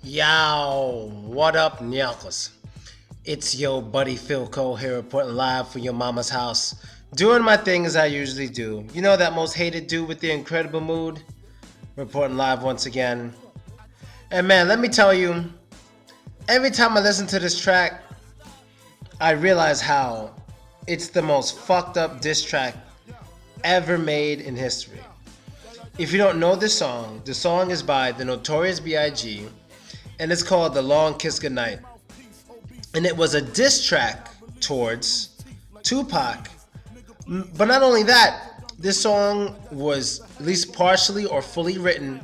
Yo, what up, Nyakos? It's your buddy Philko here reporting live from your mama's house. Doing my thing as I usually do. You know that most hated dude with the incredible mood? Reporting live once again. And man, let me tell you, every time I listen to this track, I realize how it's the most fucked up diss track ever made in history. If you don't know the song is by the Notorious B.I.G. and it's called The Long Kiss Goodnight. And it was a diss track towards Tupac. But not only that, this song was at least partially or fully written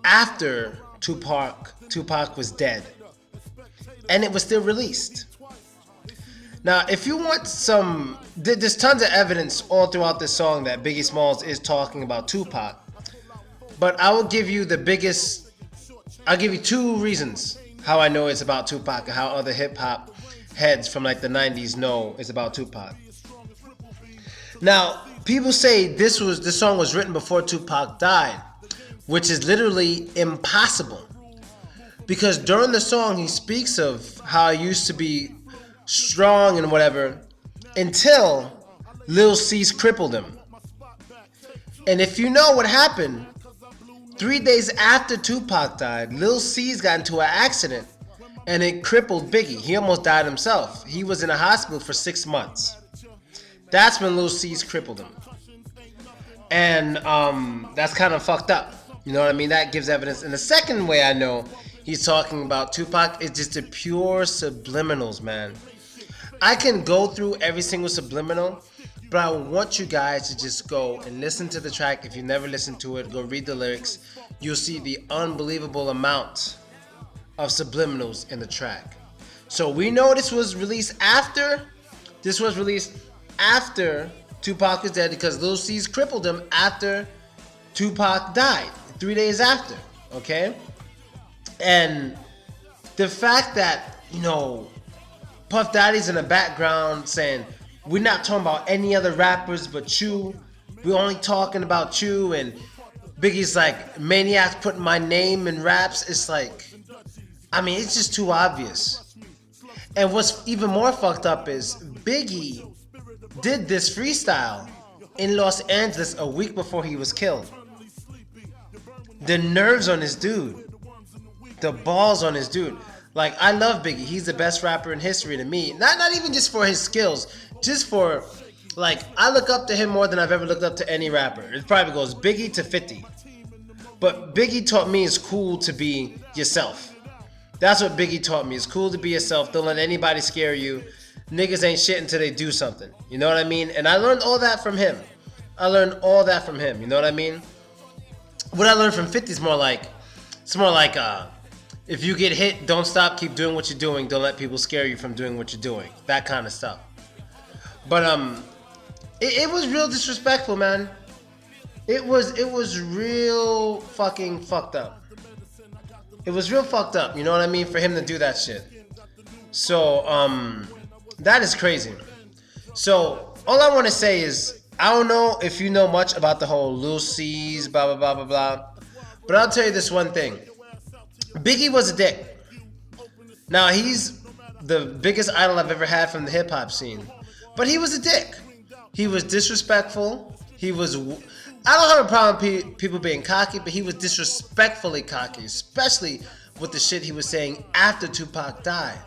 after Tupac was dead. And it was still released. Now, if you want there's tons of evidence all throughout this song that Biggie Smalls is talking about Tupac. But I'll give you two reasons how I know it's about Tupac and how other hip hop heads from like the 90s know it's about Tupac. Now, people say this song was written before Tupac died, which is literally impossible. Because during the song he speaks of how he used to be strong and whatever until Lil C's crippled him. And if you know what happened, 3 days after Tupac died, Lil C's got into an accident and it crippled Biggie. He almost died himself. He was in a hospital for 6 months. That's when Lil C's crippled him. And that's kind of fucked up. You know what I mean? That gives evidence. And the second way I know he's talking about Tupac is just the pure subliminals, man. I can go through every single subliminal, but I want you guys to just go and listen to the track. If you never listened to it, go read the lyrics. You'll see the unbelievable amount of subliminals in the track. So we know this was released after Tupac was dead because Lil C's crippled him after Tupac died, 3 days after, okay? And the fact that, Puff Daddy's in the background saying, we're not talking about any other rappers but you. We're only talking about you. And Biggie's like, maniacs putting my name in raps. It's like, it's just too obvious. And what's even more fucked up is Biggie did this freestyle in Los Angeles a week before he was killed. The nerves on this dude. The balls on this dude. Like, I love Biggie. He's the best rapper in history to me. Not even just for his skills. Just for, I look up to him more than I've ever looked up to any rapper. It probably goes Biggie to 50. But Biggie taught me it's cool to be yourself. That's what Biggie taught me. It's cool to be yourself. Don't let anybody scare you. Niggas ain't shit until they do something. You know what I mean? And I learned all that from him. You know what I mean? What I learned from 50 is more like, if you get hit, don't stop, keep doing what you're doing. Don't let people scare you from doing what you're doing. That kind of stuff. But it was real disrespectful, man. It was real fucking fucked up. It was real fucked up, you know what I mean, for him to do that shit. So, that is crazy. So, all I want to say is, I don't know if you know much about the whole Lil C's, blah, blah, blah, blah, blah. But I'll tell you this one thing. Biggie was a dick. Now, he's the biggest idol I've ever had from the hip-hop scene. But he was a dick. He was disrespectful. I don't have a problem with people being cocky, but he was disrespectfully cocky, especially with the shit he was saying after Tupac died.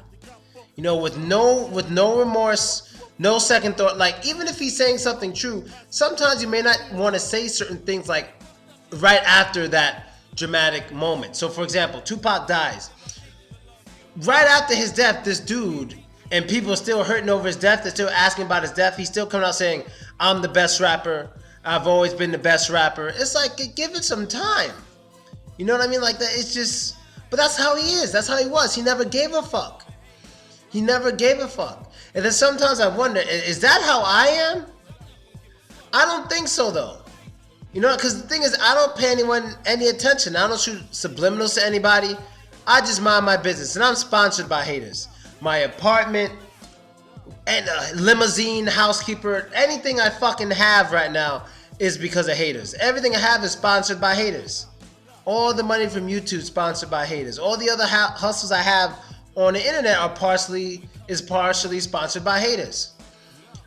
With no remorse, no second thought. Like, even if he's saying something true, sometimes you may not want to say certain things like right after that dramatic moment. So, for example, Tupac dies. Right after his death, this dude, and people are still hurting over his death, they're still asking about his death, he's still coming out saying, I'm the best rapper, I've always been the best rapper. It's like, give it some time. You know what I mean? Like, that. It's just, but that's how he is. That's how he was. He never gave a fuck. And then sometimes I wonder, is that how I am? I don't think so, though. Because the thing is, I don't pay anyone any attention. I don't shoot subliminals to anybody. I just mind my business. And I'm sponsored by haters. My apartment, and a limousine, housekeeper, anything I fucking have right now is because of haters. Everything I have is sponsored by haters. All the money from YouTube sponsored by haters. All the other hustles I have on the internet are partially sponsored by haters.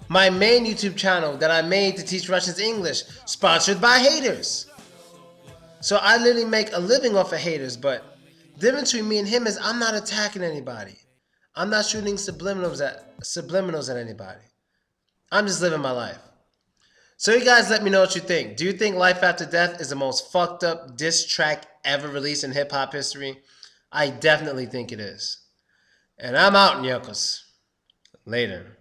My main YouTube channel that I made to teach Russians English, sponsored by haters. So I literally make a living off of haters, but the difference between me and him is I'm not attacking anybody. I'm not shooting subliminals at anybody. I'm just living my life. So you guys let me know what you think. Do you think Life After Death is the most fucked up diss track ever released in hip hop history? I definitely think it is. And I'm out, Nyokos. Later.